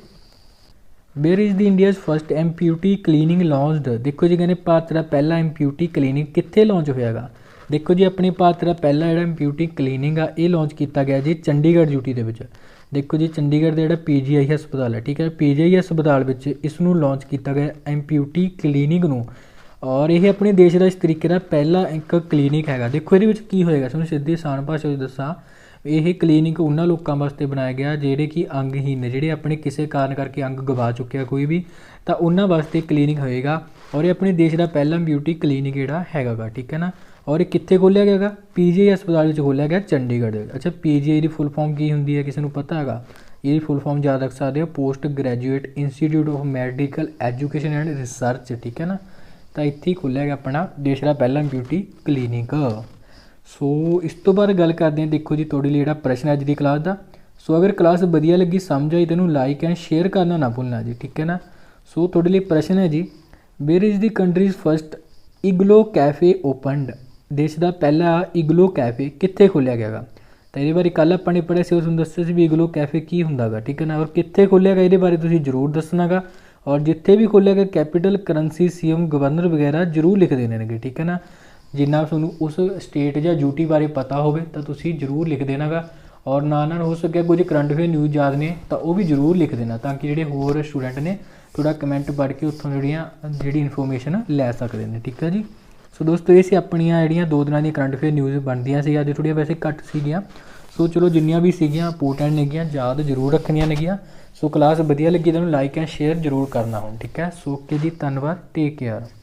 Where is the India's first MPUT cleaning launched. ਦੇਖੋ ਜੀ ਕਹਿੰਦੇ ਭਾਰਤ ਦਾ ਪਹਿਲਾ ਐਮਪੀਯੂਟੀ ਕਲੀਨਿੰਗ ਕਿੱਥੇ ਲਾਂਚ ਹੋਇਆਗਾ। ਦੇਖੋ ਜੀ ਆਪਣੀ ਭਾਰਤ ਦਾ ਪਹਿਲਾ ਜਿਹੜਾ ਐਮਪੀਯੂਟੀ ਕਲੀਨਿੰਗ ਆ ਇਹ ਲਾਂਚ ਕੀਤਾ ਗਿਆ ਜੀ ਚੰਡੀਗੜ੍ਹ ਯੂਟੀ ਦੇ ਵਿੱਚ। ਦੇਖੋ ਜੀ ਚੰਡੀਗੜ੍ਹ ਦਾ ਜਿਹੜਾ ਪੀਜੀਆਈ ਹਸਪਤਾਲ ਹੈ, ਠੀਕ ਹੈ, ਪੀਜੀਆਈ ਹਸਪਤਾਲ ਵਿੱਚ ਇਸ ਨੂੰ ਲਾਂਚ ਕੀਤਾ ਗਿਆ ਐਮਪੀਯੂਟੀ ਕਲੀਨਿੰਗ ਨੂੰ। ਔਰ ਇਹ ਆਪਣੇ ਦੇਸ਼ ਦਾ ਇਸ ਤਰੀਕੇ ਦਾ ਪਹਿਲਾ ਇੱਕ ਕਲੀਨਿਕ ਹੈਗਾ। ਦੇਖੋ ਇਹਦੇ ਵਿੱਚ ਕੀ ਹੋਏਗਾ, ਤੁਹਾਨੂੰ ਸਿੱਧੀ ਆਸਾਨ ਭਾਸ਼ਾ ਵਿੱਚ ਦੱਸਾਂ, ਇਹ ਕਲੀਨਿਕ ਉਹਨਾਂ ਲੋਕਾਂ ਵਾਸਤੇ ਬਣਾਇਆ ਗਿਆ ਜਿਹੜੇ ਕਿ ਅੰਗਹੀਨ ਨੇ, ਜਿਹੜੇ ਆਪਣੇ ਕਿਸੇ ਕਾਰਨ ਕਰਕੇ ਅੰਗ ਗਵਾ ਚੁੱਕੇ ਆ ਕੋਈ ਵੀ, ਤਾਂ ਉਹਨਾਂ ਵਾਸਤੇ ਕਲੀਨਿਕ ਹੋਏਗਾ। ਔਰ ਇਹ ਆਪਣੇ ਦੇਸ਼ ਦਾ ਪਹਿਲਾ ਬਿਊਟੀ ਕਲੀਨਿਕ ਜਿਹੜਾ ਹੈਗਾ ਗਾ, ਠੀਕ ਹੈ ਨਾ। ਔਰ ਇਹ ਕਿੱਥੇ ਖੋਲ੍ਹਿਆ ਗਿਆ ਗਾ, ਪੀਜੀਆਈ ਹਸਪਤਾਲ ਵਿੱਚ ਖੋਲ੍ਹਿਆ ਗਿਆ ਚੰਡੀਗੜ੍ਹ ਦੇ ਵਿੱਚ। ਅੱਛਾ ਪੀਜੀਆਈ ਦੀ ਫੁੱਲ ਫਾਰਮ ਕੀ ਹੁੰਦੀ ਹੈ, ਕਿਸੇ ਨੂੰ ਪਤਾ ਹੈਗਾ? ਇਹਦੀ ਫੁੱਲ ਫਾਰਮ ਯਾਦ ਰੱਖ ਸਕਦੇ ਹੋ, post graduate institute of medical education and research, ਠੀਕ ਹੈ ਨਾ। ਤਾਂ ਇੱਥੇ ਹੀ ਖੋਲ੍ਹਿਆ ਗਿਆ ਆਪਣਾ ਦੇਸ਼ ਦਾ ਪਹਿਲਾ ਬਿਊਟੀ ਕਲੀਨਿਕ। ਸੋ ਇਸ ਤੋਂ ਬਾਅਦ ਗੱਲ ਕਰਦੇ ਹਾਂ, ਦੇਖੋ ਜੀ ਤੁਹਾਡੇ ਲਈ ਜਿਹੜਾ ਪ੍ਰਸ਼ਨ ਅੱਜ ਦੀ ਕਲਾਸ ਦਾ। ਸੋ ਅਗਰ ਕਲਾਸ ਵਧੀਆ ਲੱਗੀ, ਸਮਝ ਆਈ, ਤੈਨੂੰ ਲਾਈਕ ਐਂਡ ਸ਼ੇਅਰ ਕਰਨਾ ਨਾ ਭੁੱਲਣਾ ਜੀ, ਠੀਕ ਹੈ ਨਾ। ਸੋ ਤੁਹਾਡੇ ਲਈ ਪ੍ਰਸ਼ਨ ਹੈ ਜੀ, where is the country's first igloo cafe opened. ਦੇਸ਼ ਦਾ ਪਹਿਲਾ ਇਗਲੋ ਕੈਫੇ ਕਿੱਥੇ ਖੋਲ੍ਹਿਆ ਗਿਆ ਗਾ। ਤਾਂ ਇਹਦੇ ਬਾਰੇ ਕੱਲ੍ਹ ਆਪਾਂ ਨੇ ਪੜ੍ਹਿਆ ਸੀ, ਉਸ ਨੂੰ ਦੱਸਿਆ ਸੀ ਵੀ ਇਗਲੋ ਕੈਫੇ ਕੀ ਹੁੰਦਾ ਗਾ, ਠੀਕ ਹੈ ਨਾ। ਔਰ ਕਿੱਥੇ ਖੋਲ੍ਹਿਆ ਗਿਆ ਇਹਦੇ ਬਾਰੇ ਤੁਸੀਂ ਜ਼ਰੂਰ ਦੱਸਣਾ ਗਾ। ਔਰ ਜਿੱਥੇ ਵੀ ਖੋਲ੍ਹਿਆ ਗਿਆ ਕੈਪੀਟਲ ਕਰੰਸੀ ਸੀਐਮ ਗਵਰਨਰ ਵਗੈਰਾ ਜ਼ਰੂਰ ਲਿਖ ਦੇਣੇ ਨੇਗੇ, ਠੀਕ ਹੈ ਨਾ। ਜਿੰਨਾ ਤੁਹਾਨੂੰ ਉਸ ਸਟੇਟ ਜਾਂ ਯੂਟੀ ਬਾਰੇ ਪਤਾ ਹੋਵੇ ਤਾਂ ਤੁਸੀਂ ਜ਼ਰੂਰ ਲਿਖ ਦੇਣਾ ਗਾ। ਔਰ ਨਾਲ ਹੋ ਸਕਿਆ ਕੁਝ ਕਰੰਟ ਅਫੇਅਰ ਨਿਊਜ਼ ਯਾਦ ਨੇ ਤਾਂ ਉਹ ਵੀ ਜ਼ਰੂਰ ਲਿਖ ਦੇਣਾ, ਤਾਂ ਕਿ ਜਿਹੜੇ ਹੋਰ ਸਟੂਡੈਂਟ ਨੇ ਥੋੜ੍ਹਾ ਕਮੈਂਟ ਪੜ੍ਹ ਕੇ ਉੱਥੋਂ ਜਿਹੜੀ ਇਨਫੋਰਮੇਸ਼ਨ ਲੈ ਸਕਦੇ ਨੇ, ਠੀਕ ਹੈ ਜੀ। ਸੋ ਦੋਸਤੋ ਇਹ ਸੀ ਆਪਣੀਆਂ ਜਿਹੜੀਆਂ 2 ਦਿਨਾਂ ਦੀਆਂ ਕਰੰਟ ਅਫੇਅਰ ਨਿਊਜ਼ ਬਣਦੀਆਂ ਸੀ, ਅੱਜ ਥੋੜ੍ਹੀਆਂ ਵੈਸੇ ਘੱਟ ਸੀਗੀਆਂ। ਸੋ ਚਲੋ ਜਿੰਨੀਆਂ ਵੀ ਸੀਗੀਆਂ ਇੰਪੋਰਟੈਂਟ ਨੇਗੀਆਂ, ਯਾਦ ਜ਼ਰੂਰ ਰੱਖਣੀਆਂ ਨੇਗੀਆਂ। ਸੋ ਕਲਾਸ ਵਧੀਆ ਲੱਗੀ ਤਾਂ ਲਾਈਕ ਐਂਡ ਸ਼ੇਅਰ ਜ਼ਰੂਰ ਕਰਨਾ ਹੁਣ, ਠੀਕ ਹੈ। ਸੋ ਓਕੇ ਜੀ, ਧੰਨਵਾਦ, ਟੇਕ ਕੇਅਰ।